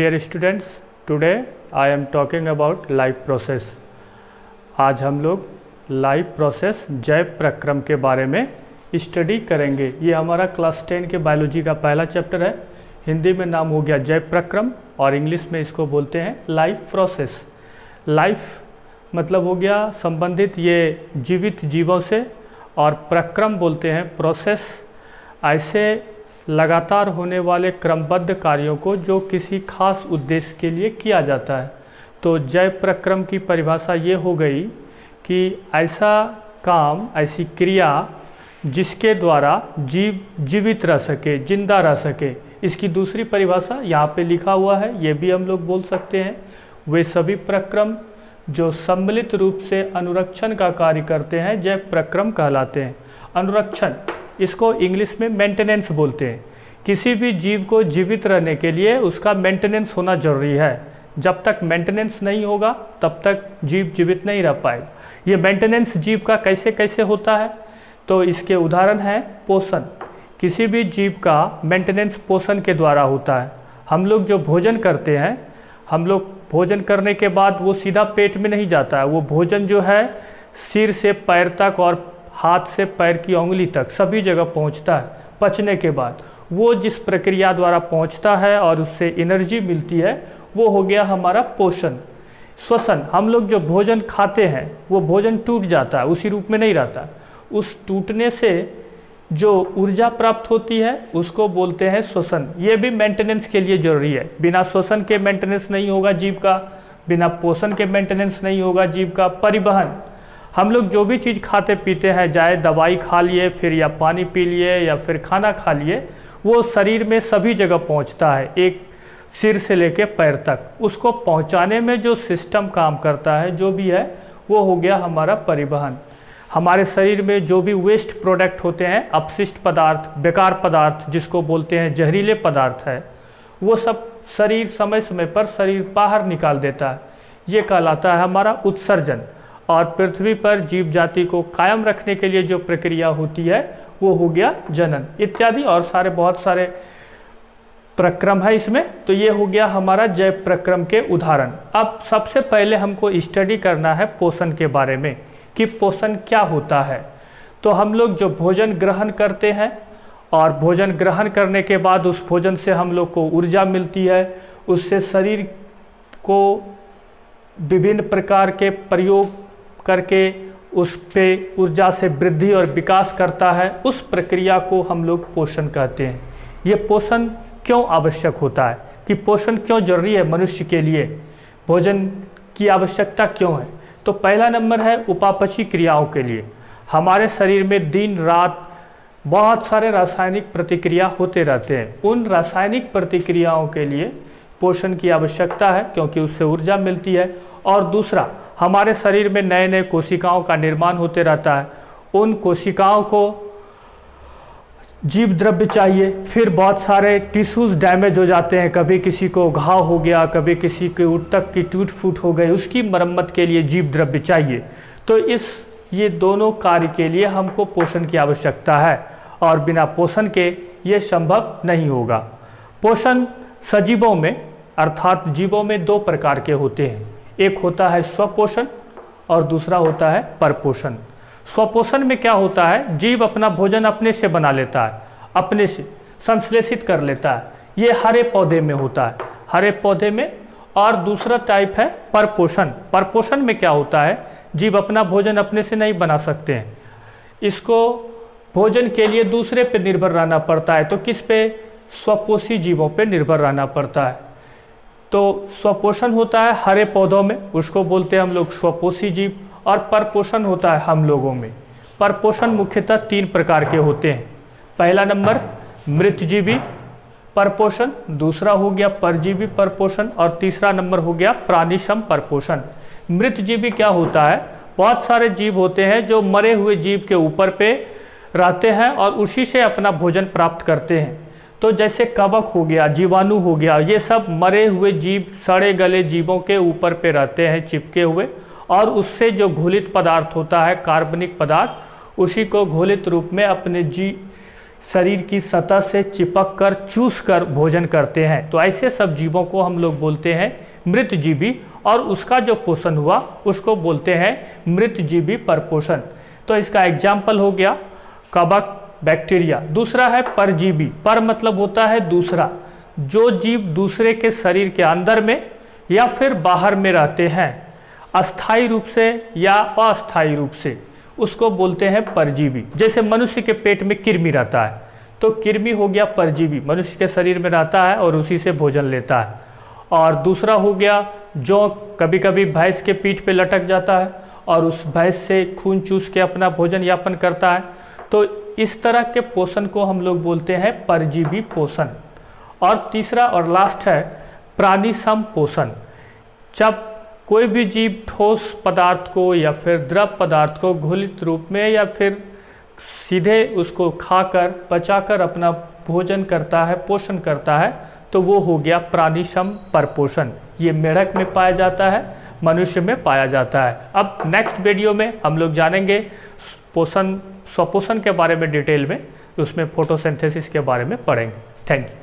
Dear students, today I am talking about life process। आज हम लोग लाइफ प्रोसेस जैव प्रक्रम के बारे में स्टडी करेंगे। ये हमारा क्लास 10 के बायोलॉजी का पहला चैप्टर है। हिंदी में नाम हो गया जैव प्रक्रम और इंग्लिश में इसको बोलते हैं लाइफ प्रोसेस। लाइफ मतलब हो गया संबंधित ये जीवित जीवों से, और प्रक्रम बोलते हैं प्रोसेस, ऐसे लगातार होने वाले क्रमबद्ध कार्यों को जो किसी खास उद्देश्य के लिए किया जाता है। तो जैव प्रक्रम की परिभाषा ये हो गई कि ऐसा काम, ऐसी क्रिया जिसके द्वारा जीव जीवित रह सके, जिंदा रह सके। इसकी दूसरी परिभाषा यहाँ पे लिखा हुआ है, ये भी हम लोग बोल सकते हैं। वे सभी प्रक्रम जो सम्मिलित रूप से अनुरक्षण का कार्य करते हैं जैव प्रक्रम कहलाते हैं। अनुरक्षण, इसको इंग्लिश में मेंटेनेंस बोलते हैं। किसी भी जीव को जीवित रहने के लिए उसका मेंटेनेंस होना जरूरी है। जब तक मेंटेनेंस नहीं होगा तब तक जीव जीवित नहीं रह पाएगा। ये मेंटेनेंस जीव का कैसे कैसे होता है, तो इसके उदाहरण है पोषण। किसी भी जीव का मेंटेनेंस पोषण के द्वारा होता है। हम लोग जो भोजन करते हैं, हम लोग भोजन करने के बाद वो सीधा पेट में नहीं जाता है। वो भोजन जो है सिर से पैर तक और हाथ से पैर की उंगली तक सभी जगह पहुंचता है। पचने के बाद वो जिस प्रक्रिया द्वारा पहुंचता है और उससे एनर्जी मिलती है, वो हो गया हमारा पोषण। श्वसन, हम लोग जो भोजन खाते हैं वो भोजन टूट जाता है, उसी रूप में नहीं रहता। उस टूटने से जो ऊर्जा प्राप्त होती है उसको बोलते हैं श्वसन। ये भी मेंटेनेंस के लिए जरूरी है। बिना श्वसन के मेंटेनेंस नहीं होगा जीव का, बिना पोषण के मेंटेनेंस नहीं होगा जीव का। परिवहन, हम लोग जो भी चीज़ खाते पीते हैं, चाहे दवाई खा लिए, फिर या पानी पी लिए या फिर खाना खा लिए, वो शरीर में सभी जगह पहुंचता है, एक सिर से लेके पैर तक। उसको पहुंचाने में जो सिस्टम काम करता है, जो भी है, वो हो गया हमारा परिवहन। हमारे शरीर में जो भी वेस्ट प्रोडक्ट होते हैं, अपशिष्ट पदार्थ, बेकार पदार्थ जिसको बोलते हैं जहरीले पदार्थ है, वो सब शरीर समय समय पर शरीर बाहर निकाल देता है। ये कहलाता है हमारा उत्सर्जन। और पृथ्वी पर जीव जाति को कायम रखने के लिए जो प्रक्रिया होती है वो हो गया जनन इत्यादि, और बहुत सारे प्रक्रम है इसमें। तो ये हो गया हमारा जैव प्रक्रम के उदाहरण। अब सबसे पहले हमको स्टडी करना है पोषण के बारे में कि पोषण क्या होता है। तो हम लोग जो भोजन ग्रहण करते हैं और भोजन ग्रहण करने के बाद उस भोजन से हम लोग को ऊर्जा मिलती है, उससे शरीर को विभिन्न प्रकार के प्रयोग करके उस पे ऊर्जा से वृद्धि और विकास करता है, उस प्रक्रिया को हम लोग पोषण कहते हैं। ये पोषण क्यों आवश्यक होता है, कि पोषण क्यों जरूरी है मनुष्य के लिए, भोजन की आवश्यकता क्यों है। तो पहला नंबर है उपापचयी क्रियाओं के लिए। हमारे शरीर में दिन रात बहुत सारे रासायनिक प्रतिक्रिया होते रहते हैं। उन रासायनिक प्रतिक्रियाओं के लिए पोषण की आवश्यकता है, क्योंकि उससे ऊर्जा मिलती है। और दूसरा, हमारे शरीर में नए नए कोशिकाओं का निर्माण होते रहता है। उन कोशिकाओं को जीव द्रव्य चाहिए। फिर बहुत सारे टिश्यूज़ डैमेज हो जाते हैं, कभी किसी को घाव हो गया, कभी किसी के ऊतक की टूट फूट हो गई, उसकी मरम्मत के लिए जीव द्रव्य चाहिए। तो ये दोनों कार्य के लिए हमको पोषण की आवश्यकता है, और बिना पोषण के ये संभव नहीं होगा। पोषण सजीवों में अर्थात जीवों में दो प्रकार के होते हैं। एक होता है स्वपोषण और दूसरा होता है परपोषण। स्वपोषण में क्या होता है, जीव अपना भोजन अपने से बना लेता है, अपने से संश्लेषित कर लेता है। ये हरे पौधे में होता है, हरे पौधे में। और दूसरा टाइप है परपोषण। परपोषण में क्या होता है, जीव अपना भोजन अपने से नहीं बना सकते हैं, इसको भोजन के लिए दूसरे पे निर्भर रहना पड़ता है। तो किस पे, स्वपोषी जीवों पे निर्भर रहना पड़ता है। तो स्वपोषण होता है हरे पौधों में, उसको बोलते हैं हम लोग स्वपोषी जीव। और परपोषण होता है हम लोगों में। परपोषण मुख्यतः 3 प्रकार के होते हैं। पहला नंबर मृतजीवी परपोषण, दूसरा हो गया परजीवी परपोषण, और तीसरा नंबर हो गया प्राणिसम परपोषण। मृतजीवी क्या होता है, बहुत सारे जीव होते हैं जो मरे हुए जीव के ऊपर पे रहते हैं और उसी से अपना भोजन प्राप्त करते हैं। तो जैसे कवक हो गया, जीवाणु हो गया, ये सब मरे हुए जीव, सड़े गले जीवों के ऊपर पे रहते हैं चिपके हुए, और उससे जो घुलित पदार्थ होता है कार्बनिक पदार्थ, उसी को घुलित रूप में अपने शरीर की सतह से चिपक कर चूस कर भोजन करते हैं, तो ऐसे सब जीवों को हम लोग बोलते हैं मृतजीवी, और उसका जो पोषण हुआ उसको बोलते हैं मृतजीवी परपोषण। तो इसका एग्जाम्पल हो गया कवक, बैक्टीरिया। दूसरा है परजीवी। पर मतलब होता है दूसरा, जो जीव दूसरे के शरीर के अंदर में या फिर बाहर में रहते हैं, अस्थायी रूप से या अस्थायी रूप से, उसको बोलते हैं परजीवी। जैसे मनुष्य के पेट में कृमि रहता है, तो कृमि हो गया परजीवी, मनुष्य के शरीर में रहता है और उसी से भोजन लेता है। और दूसरा हो गया जो कभी कभी भैंस के पीठ पे लटक जाता है और उस भैंस से खून चूस के अपना भोजन यापन करता है, तो इस तरह के पोषण को हम लोग बोलते हैं परजीवी पोषण। और तीसरा और लास्ट है प्राणी सम पोषण। जब कोई भी जीव ठोस पदार्थ को या फिर द्रव पदार्थ को घुलित रूप में या फिर सीधे उसको खाकर पचाकर अपना भोजन करता है, पोषण करता है, तो वो हो गया प्राणी सम परपोषण। ये मेढक में पाया जाता है, मनुष्य में पाया जाता है। अब नेक्स्ट वीडियो में हम लोग जानेंगे पोषण, स्वपोषण के बारे में डिटेल में, उसमें फोटोसिंथेसिस के बारे में पढ़ेंगे। Thank you.